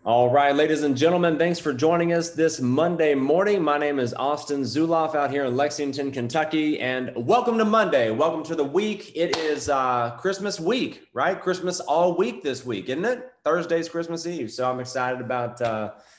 All right, ladies and gentlemen, thanks for joining us this Monday morning. My name is Austin Zulauf out here in Lexington, Kentucky, and welcome to Monday. Welcome to the week. It is Christmas week, right? Christmas all week this week, isn't it? Thursday's Christmas Eve. So I'm excited about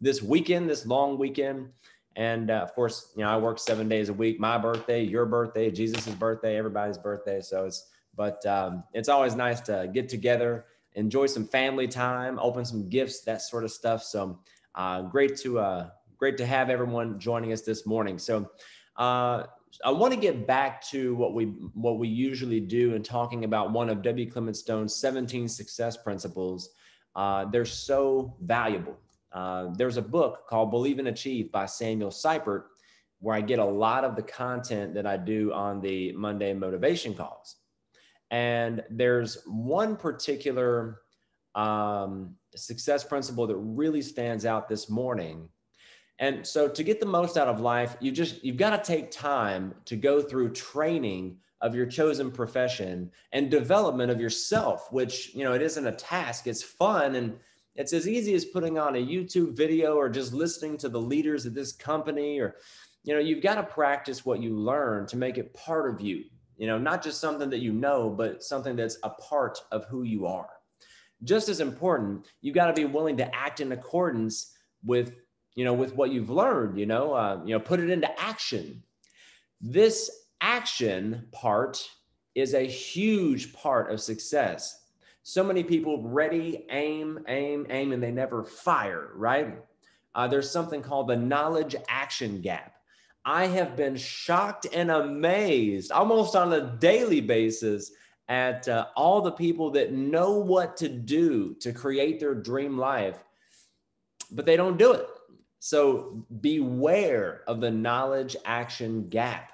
this weekend, this long weekend. And of course, I work 7 days a week. My birthday, your birthday, Jesus's birthday, everybody's birthday. It's always nice to get together, enjoy some family time, open some gifts, that sort of stuff. So great to have everyone joining us this morning. So I want to get back to what we usually do in talking about one of W. Clement Stone's 17 success principles. They're so valuable. There's a book called Believe and Achieve by Samuel Seipert, where I get a lot of the content that I do on the Monday motivation calls. And there's one particular success principle that really stands out this morning. And so to get the most out of life, you've got to take time to go through training of your chosen profession and development of yourself, which, it isn't a task. It's fun. And it's as easy as putting on a YouTube video or just listening to the leaders of this company, or, you've got to practice what you learn to make it part of you. Not just something that but something that's a part of who you are. Just as important, you've got to be willing to act in accordance with what you've learned, put it into action. This action part is a huge part of success. So many people ready, aim, and they never fire, right? There's something called the knowledge action gap. I have been shocked and amazed almost on a daily basis at all the people that know what to do to create their dream life, but they don't do it. So beware of the knowledge action gap.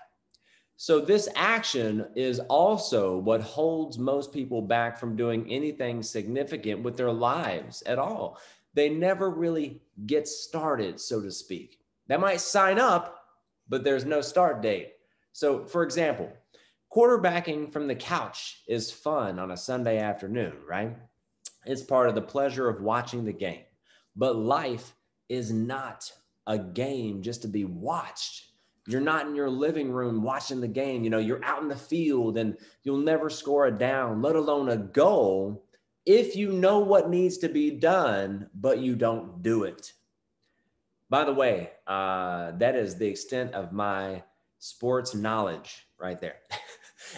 So this action is also what holds most people back from doing anything significant with their lives at all. They never really get started, so to speak. They might sign up, but there's no start date. So for example, quarterbacking from the couch is fun on a Sunday afternoon, right? It's part of the pleasure of watching the game. But life is not a game just to be watched. You're not in your living room watching the game. You're out in the field and you'll never score a down, let alone a goal, if you know what needs to be done, but you don't do it. By the way, that is the extent of my sports knowledge right there.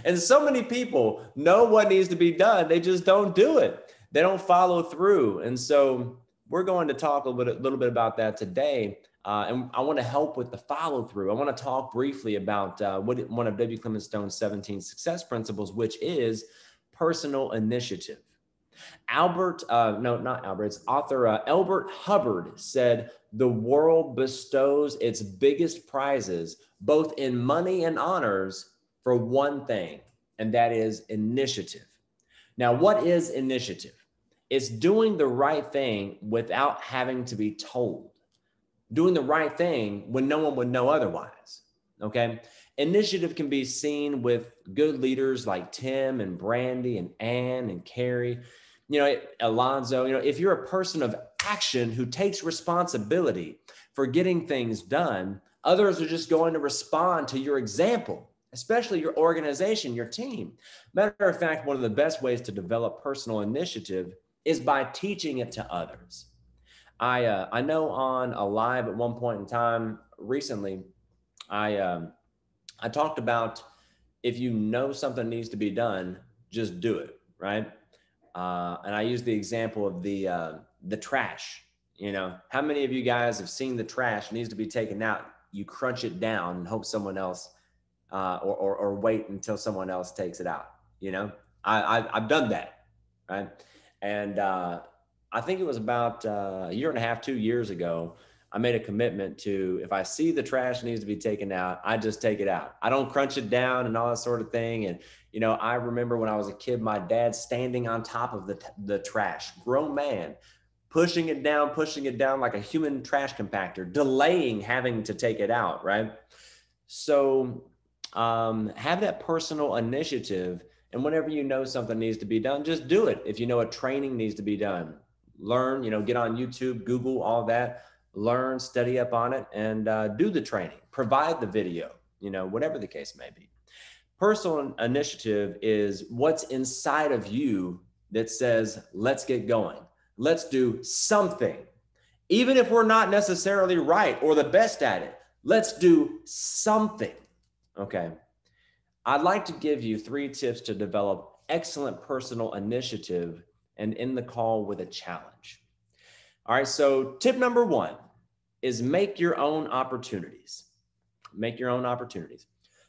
And so many people know what needs to be done. They just don't do it. They don't follow through. And so we're going to talk a little bit about that today. And I want to help with the follow through. I want to talk briefly about one of W. Clement Stone's 17 success principles, which is personal initiative. Author Elbert Hubbard said, "The world bestows its biggest prizes, both in money and honors, for one thing, and that is initiative." Now, what is initiative? It's doing the right thing without having to be told. Doing the right thing when no one would know otherwise, okay? Initiative can be seen with good leaders like Tim and Brandy and Ann and Carrie, Alonzo. If you're a person of action who takes responsibility for getting things done, others are just going to respond to your example, especially your organization, your team. Matter of fact, one of the best ways to develop personal initiative is by teaching it to others. I know on a live at one point in time recently, I talked about if you know something needs to be done, just do it, right? And I used the example of the trash. How many of you guys have seen the trash needs to be taken out? You crunch it down and hope someone else, or wait until someone else takes it out. I've done that, right? And I think it was about a year and a half, 2 years ago, I made a commitment to, if I see the trash needs to be taken out, I just take it out. I don't crunch it down and all that sort of thing. And, I remember when I was a kid, my dad standing on top of the trash, grown man, pushing it down like a human trash compactor, delaying having to take it out, right? So have that personal initiative. And whenever you know something needs to be done, just do it. If you know a training needs to be done, learn, get on YouTube, Google, all that, learn, study up on it, and do the training, provide the video, whatever the case may be. Personal initiative is what's inside of you that says, let's get going. Let's do something. Even if we're not necessarily right or the best at it, let's do something. Okay. I'd like to give you 3 tips to develop excellent personal initiative and end the call with a challenge. All right. So tip number 1 is make your own opportunities. Make your own opportunities.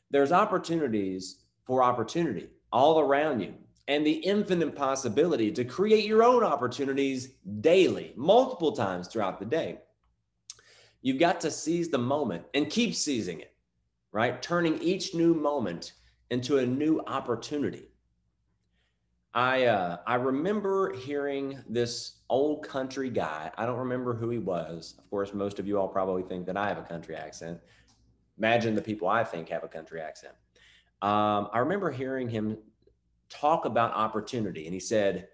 There's opportunities for opportunity all around you, and the infinite possibility to create your own opportunities daily, multiple times throughout the day. You've got to seize the moment and keep seizing it, right? Turning each new moment into a new opportunity. I remember hearing this old country guy. I don't remember who he was. Of course, most of you all probably think that I have a country accent. Imagine the people I think have a country accent. I remember hearing him talk about opportunity, and he said,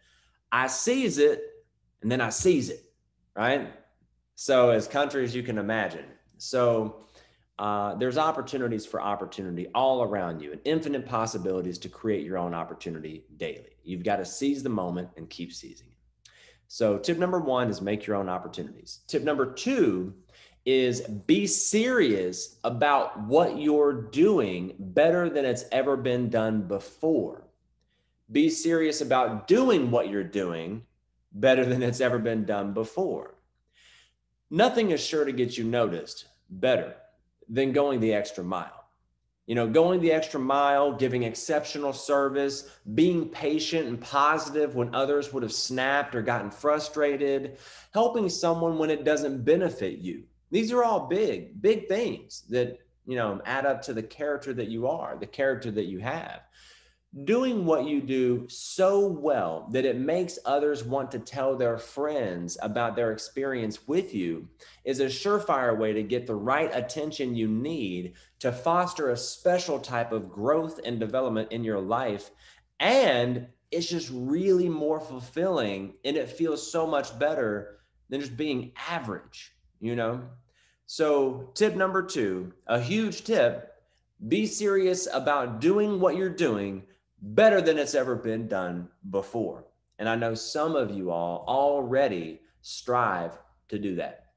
I seize it and then I seize it, right? So as country as you can imagine. So there's opportunities for opportunity all around you and infinite possibilities to create your own opportunity daily. You've got to seize the moment and keep seizing it. So tip number 1 is make your own opportunities. Tip number 2 is be serious about what you're doing better than it's ever been done before. Be serious about doing what you're doing better than it's ever been done before. Nothing is sure to get you noticed better than going the extra mile. Going the extra mile, giving exceptional service, being patient and positive when others would have snapped or gotten frustrated, helping someone when it doesn't benefit you. These are all big, big things that, add up to the character that you are, the character that you have. Doing what you do so well that it makes others want to tell their friends about their experience with you is a surefire way to get the right attention you need to foster a special type of growth and development in your life. And it's just really more fulfilling, and it feels so much better than just being average, So tip number 2, a huge tip, be serious about doing what you're doing better than it's ever been done before. And I know some of you all already strive to do that.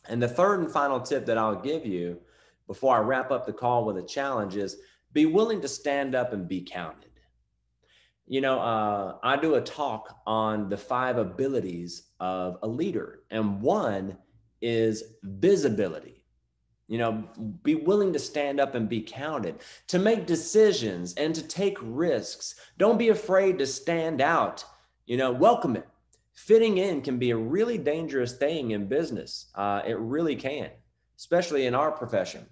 And the third and final tip that I'll give you before I wrap up the call with a challenge is be willing to stand up and be counted. I do a talk on the 5 abilities of a leader, and one is visibility. Be willing to stand up and be counted, to make decisions and to take risks. Don't be afraid to stand out, welcome it. Fitting in can be a really dangerous thing in business. It really can, especially in our profession.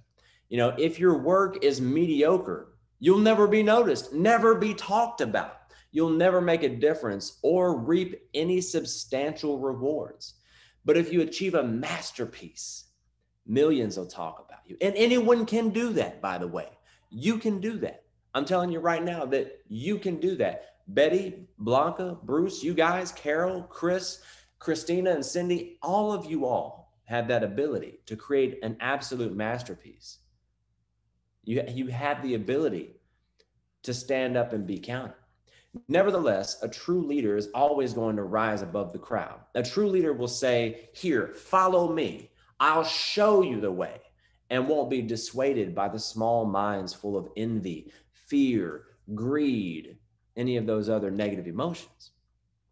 If your work is mediocre, you'll never be noticed, never be talked about. You'll never make a difference or reap any substantial rewards. But if you achieve a masterpiece, millions will talk about you. And anyone can do that, by the way. You can do that. I'm telling you right now that you can do that. Betty, Blanca, Bruce, you guys, Carol, Chris, Christina, and Cindy, all of you all have that ability to create an absolute masterpiece. You have the ability to stand up and be counted. Nevertheless, a true leader is always going to rise above the crowd. A true leader will say, here, follow me. I'll show you the way, and won't be dissuaded by the small minds full of envy, fear, greed, any of those other negative emotions.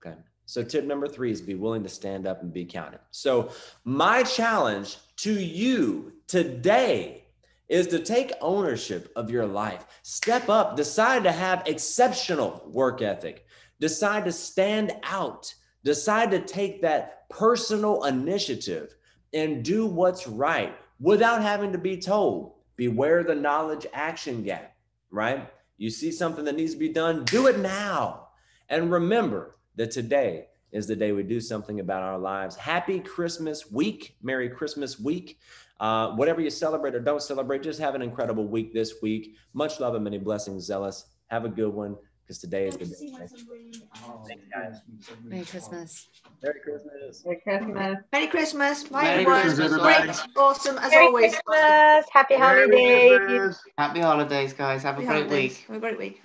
Okay. So tip number 3 is be willing to stand up and be counted. So my challenge to you today is to take ownership of your life. Step up, decide to have exceptional work ethic, decide to stand out, decide to take that personal initiative and do what's right without having to be told. Beware the knowledge action gap, right? You see something that needs to be done, do it now. And remember that today is the day we do something about our lives. Happy Christmas week. Merry Christmas week. Whatever you celebrate or don't celebrate, just have an incredible week this week. Much love and many blessings, Zealous. Have a good one. because today is the day. Thanks, guys. Merry Christmas. Merry Christmas. Merry Christmas. Merry Christmas. Bye, Merry everyone. Christmas, Great. everybody. Awesome, as Merry always. Christmas. Happy Merry holidays. Christmas. Happy holidays, guys. Have a Happy great holidays. week. Have a great week.